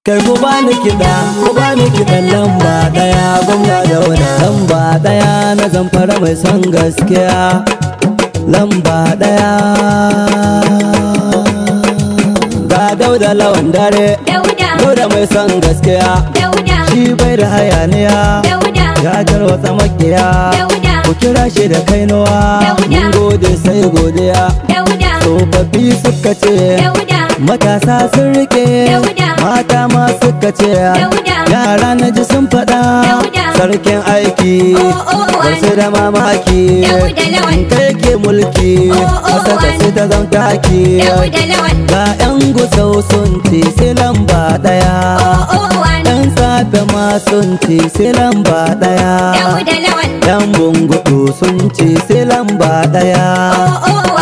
Kai ku bani kiɗan lamba ɗaya gwamna Dauda. Lamba ɗaya na Zamfara mai son gaskiya. Lamba ɗaya ga Dauda lawan dare. Dauda mai son gaskiya. Shi bai da hayaniya. Ya tarwatsa makiya. Ku kira shi da kainuwa. Mun gode sai godiya. Tsofaffi suka ce matasa sun rike, mata ma suka ce yara na ji sun faɗa. Sarkin aiki wasu da mamaki, kai ke mulki wasa da su ta zan taki. Ga 'yan gusau sun ce sai lamba ɗaya, 'yan safe ma sun ce sai lamba ɗaya, 'yan bungudu sun ce sai lamba ɗaya,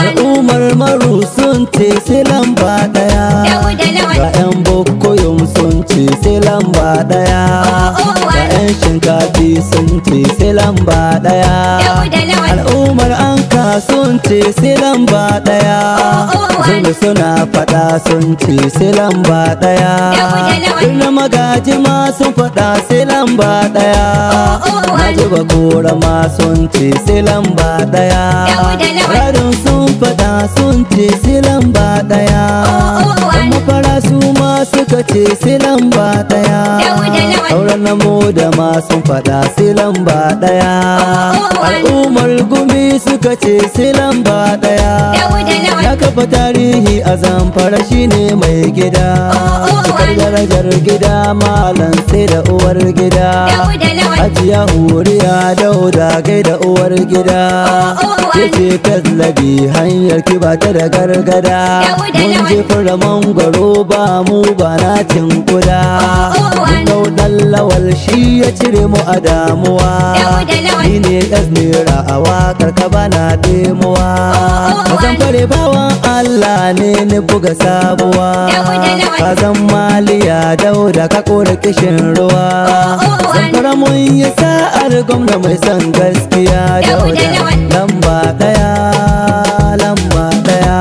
al'ummar maru sun ce sai lamba ɗaya, ga 'yan bokoyum sun ce sai lamba ɗaya, ga 'yan shinkafi sun ce sai lamba ɗaya, al'ummar anka sun ce sai lamba ɗaya, zurmi suna faɗa sun ce sai lamba ɗaya, birnin magaji ma sun faɗa sai lamba ɗaya, naji bakura ma sun ce sai lamba ɗaya, radin sun faɗa sun ce sai lamba ɗaya, ɗan mafara su ma suka ce sai lamba ɗaya, sauran namo da ma sun faɗa sai lamba ɗaya, al'ummar gumi suka ce sai lamba ɗaya, ya kafa tarihi a Zamfara shine mai gida, cikar darajar gida malam sai da uwar gida, Hajiya Huriya Dauda gaida uwar gida, yace kallabi hanyar ki ba ta da gargada, mun jefar da mangwaro ba mu ba na cin kuda, mun dau dan lawal shi ya cire mu a damuwa, ni ne nera a wakar ka bana demuwa, bazan fare bawan Allah ne ni buga sabuwa, ka zan maliya Dauda ka kore kishin ruwa, Zamfara mun yi sa'ar gwamna mai son gaskiya Dauda. Lamba ɗaya, lamba ɗaya,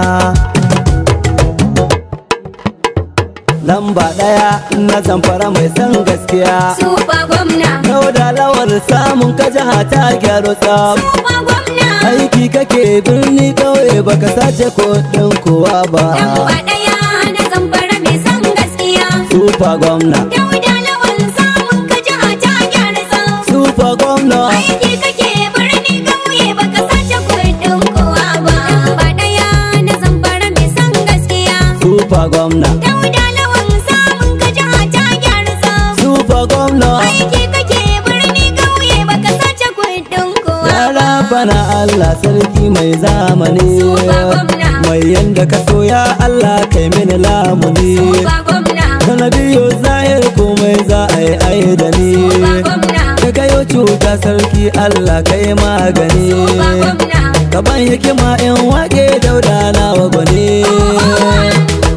lamba ɗaya na Zamfara mai son gaskiya. Super gwamna Dauda lawal samun ka jiha ta gyaru tsaf. Super gwamna Aiki kake birni kauye baka sace kuɗin kowa ba. Lamba ɗaya na Zamfara mai son gaskiya. Super gwamna Dauda lawal samun ka jiha ta gyaru tsaf. Super gwamna Aiki kake birni kauye baka sace kuɗin kowa ba. Lamba ɗaya na Zamfara mai son gaskiya. Super gwamna Dauda lawal samun ka jiha ta gyaru tsaf. Super gwamna Aiki kake birni kauye baka sace kuɗin kowa ya ba. rabana Allah sarki mai zamani, Super gwamna mai yanda ka so ya Allah kai mini lamuni, Super gwamna na biyo zahir komai za a yi ai da ni, Super gwamna ka kayo cuta sarki Allah kai magani, Super gwamna ka ban hikima in wake Dauda na wagwani,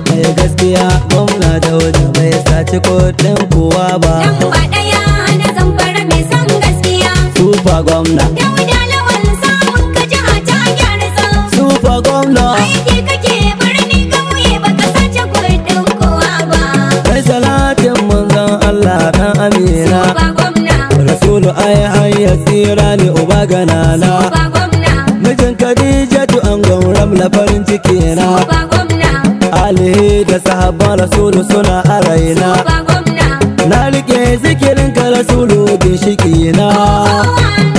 mai gaskiya gwamna Dauda bai saci kuɗin kowa ba. Lamba ɗaya na Zamfara mai son gaskiya. Super gwamna Dauda lawal samun ka jiha ta gyara tsaf. Super gwamna Aiki kake birni kauye baka sace kuɗin kowa ba. kai salatin manzon Allah dan Amina, Super gwamna Rasulu ai hanyar tsira ne uba ganana, Super gwamna mijin Khadijatu an ramla farin ciki na, Super gwamna alihi da sahabban Rasulu suna a raina, Super gwamna na rike zikirin ka Rasulu ginshiki na,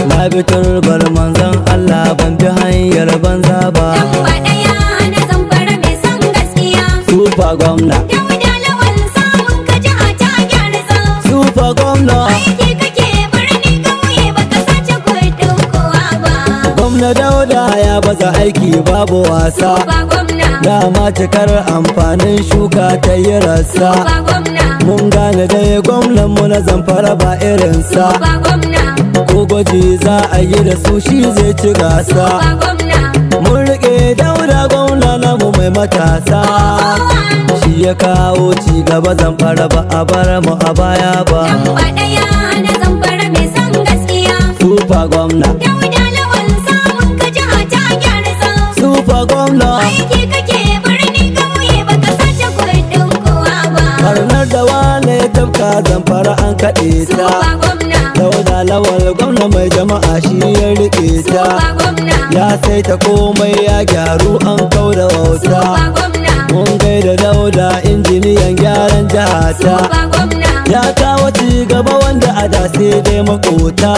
na bi turbar manzon Allah ban bi hanyar banza ba. Lamba ɗaya na Zamfara mai son gaskiya. Super gwamna Dauda lawal samun ka jiha ta gyara tsaf. Super gwamna Aiki kake birni kauye baka sace kuɗin kowa ba. gwamna Dauda ya baza aiki babu wasa, Super gwamna dama cikar amfanin shuka ta yi rassa, Super gwamna mun gane dai gwamnan mu na Zamfara ba irinsa, Super gwamna ko gwaji za a yi da su shi zai ci gasa, Super gwamna mun rike Dauda gwamna namu mai matasa, shi ya kawo ci gaba Zamfara ba a bar mu a baya ba. Lamba ɗaya na Zamfara mai son gaskiya. Super gwamna Dauda lawal samun ka jiha ta gyara tsaf. Super gwamna Aiki kake birni kauye baka sace kuɗin kowa ba. barnar da wane tafka zamfara an kaɗe ta. Sufa gwamna, Dauda Lawal gwamna mai jama'a shi ya riƙe ta. Sufa gwamna, Ya saita komai ya gyaru an kauda wauta. Sufa gwamna, Mun gaida Dauda injiniyan gyaran jihata. Sufa gwamna, Ya kawo ci gaba wanda a da sai dai makota.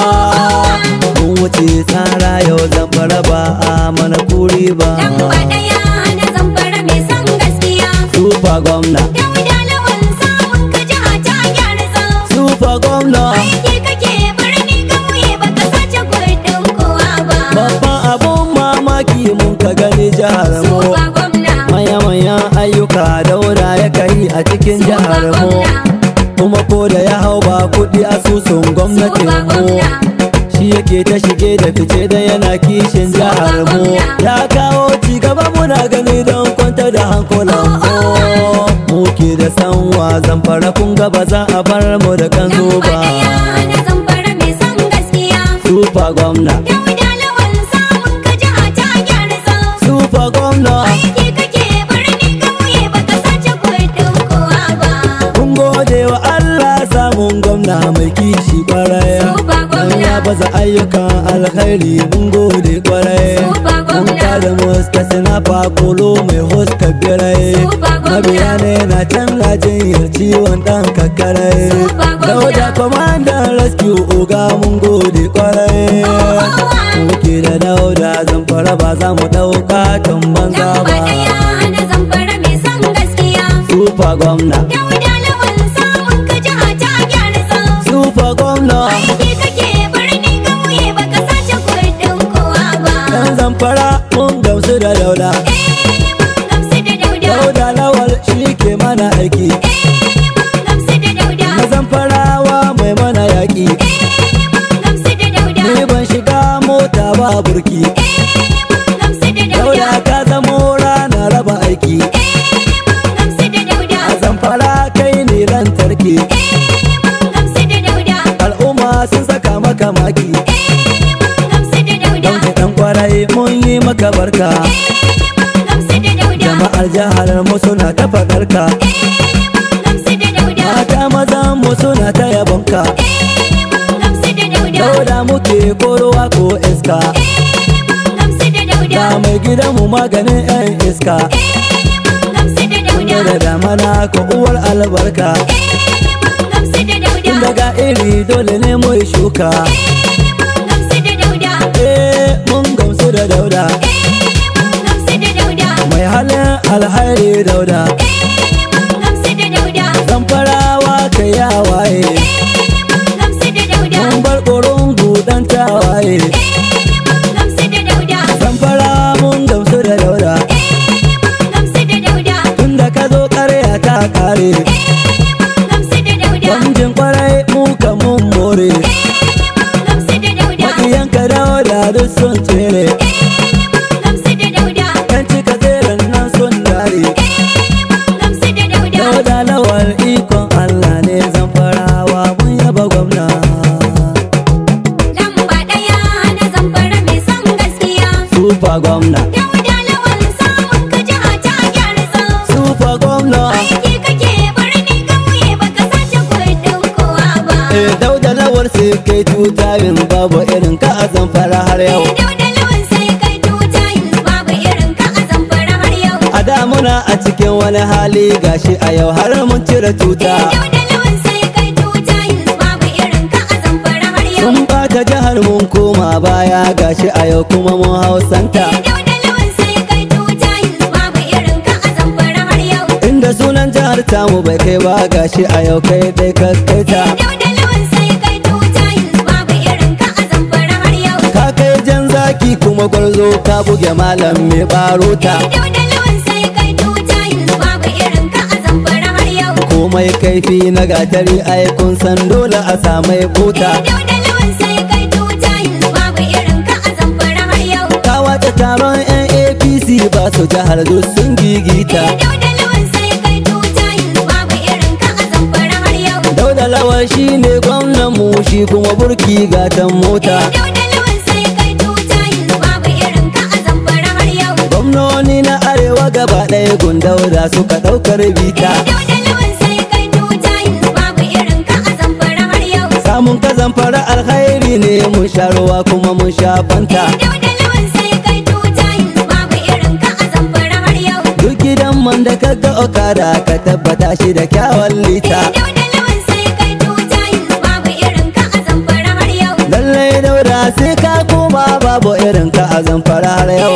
Mun wuce tsara yau zamfara ba a mana kuri ba. lamba ɗaya na zamfara mai son gaskiya. Sufa gwamna, Dauda Lawal samun ka jiha ta gyara tsau. Sufa gwamna, Aiki kake birni ƙauye baka sace kuɗin kowa ba. babban abun mamaki mun ka gani jihar mu. Sufa gwamna, Manya-manyan ayyuka Dauda ya kai a cikin Sufa jihar mu. gwamna, Kuma ko da ya hau ba kuɗi asusun gwamnatin Sufa mu. gwamna, Shi yake ta shige da fice da yana kishin jihar mu. Ya kawo ci gaba muna gani don kwanta da hankulan mu. Muke da sanwa zamfara kun ga ba za a bar mu da kan zo lamba ba. ɗaya na zamfara mai son gaskiya. Sufa gwamna, Dauda Lawal samun ka jiha ta gyara tsau. Sufa gwamna, Aiki kake birni ƙauye baka sace kuɗin kowa ba. mun gode wa Allah samun gwamna mai kishi kwarai. Sufa Dan gwamna, ya baza ayyukan alkhairi mun gode kwarai. Sufa Mun gwamna, kada muska sinafa kolo mai huska birai. Sufa Mabiya gwamna, ne na can rajin ciwon ɗan kakkarai. Sufa gwamna. Dauda kwamandan rescue oga mun gode kwarai. Muke da Dauda zamfara ba za mu ɗauka tun banza lamba ba. ɗaya na zamfara mai son gaskiya. Sufa gwamna, Dauda Lawal samun ka jiha ta gyara tsau. Sufa gwamna, Aiki kake birni ƙauye baka sace kuɗin kowa ba. ɗan zamfara mun gamsu da Dauda. Mun gamsu da Dauda. Dauda Lawal shi ke mana aiki. Mun gamsu da Dauda. Na zamfarawa mai mana yaƙi. Mun gamsu da Dauda. Ni ban shiga mota ba burki. Mun gamsu da Dauda. Dauda ka zamo rana raba aiki. Mun gamsu da Dauda. A zamfara kai ne lantarki. Mun gamsu da Dauda. Al'umma sun saka maka maki. Mun gamsu da Dauda. Dauke ɗan kwarai mun yi maka barka. Mun gamsu da Dauda. Jama'ar jihar mu suna ta faɗarka. Mun gamsu da Dauda. Mata mazan mu suna ta yabonka. Mun gamsu da Dauda. Dauda muke korowa ko iska. Mun gamsu da Dauda. Ga mai gidanmu maganin 'yan iska. Mun gamsu da Dauda. Da damana ko uwar albarka. Mun gamsu da Dauda. Tun daga iri dole ne mu yi shuka. Mun gamsu da Dauda. Mun gamsu da Dauda. Mun gamsu da Dauda. Mai halin alhairi Dauda. Mun gamsu da Dauda. Zamfarawa kai ya waye. Mun gamsu da Dauda. Mun bar koron gudan tawaye. Mun gamsu da Dauda. Zamfara mun gamsu da Dauda. Mun gamsu da Dauda. Tun da ka zo ƙarya ta kare. Mun gamsu da Dauda. Gamjin kwarai mu ka mun more. Mun gamsu da Dauda. Maƙiyanka Dauda duk sun tsere. Mun gamsu da Dauda. Yan cika tseren nan sun dare. Mun gamsu da Dauda. Dauda Lawal ikon Allah ne zamfarawa mun yaba gwamna. Lamba ɗaya na zamfara mai son gaskiya. Sufa gwamna, Dauda Lawal samun ka jiha ta gyara tsau. Sufa gwamna. Aiki kake birni ƙauye baka sace kuɗin kowa ba. Dauda Lawal sai kai tutayin babu irin ka a zamfara har yau. Dauda Lawal sai kai tuta yanzu babu irin ka a zamfara har yau. A da muna a cikin wani hali gashi a yau har mun cire tuta. Dauda Lawal sai kai tuta yanzu babu irin ka a zamfara har yau. Sun bata jihar mun koma baya gashi a yau kuma mun hausanta. Dauda Lawal sai kai tuta yanzu babu irin ka a zamfara har yau. Inda sunan jihar tamu bai kai ba gashi a yau kai dai ka kaita. Dauda Lawal sai kai tuta yanzu babu irin ka a zamfara har yau. Ka kai jan zaki kuma gwarzo ka buge malam mai barota. Dauda Lawal sai kai tuta yanzu babu irin ka a zamfara har yau. Komai kaifi na gatari ai kun san dole a samai bota. Dauda Lawal sai kai tuta yanzu babu irin ka a zamfara har yau. Ka wace taron 'yan APC ba su jihar duk sun gigita. Dauda Lawal sai kai tuta yanzu babu irin ka a zamfara har yau. Dauda Lawal shi ne gwamnan mu shi kuma burki gatan mota. Dauda Lawal sai kai tuta yanzu babu irin ka a zamfara har yau. Gwamnoni na arewa gaba ɗaya gun Dauda suka ɗaukar bita. Dauda Lawal sai kai tuta yanzu babu irin mun ka zamfara alkhairi ne mun sha ruwa kuma mun sha fanta. Dauda lawan sai kai tuta yanzu babu irin ka a zamfara har yau. Duk gidan man da ka ga okada ka tabbata shi da kyawun lita. Dauda lawan sai kai tuta yanzu babu irin ka a zamfara har yau. Lallai Dauda sai ka koma babu irin ka a zamfara har yau.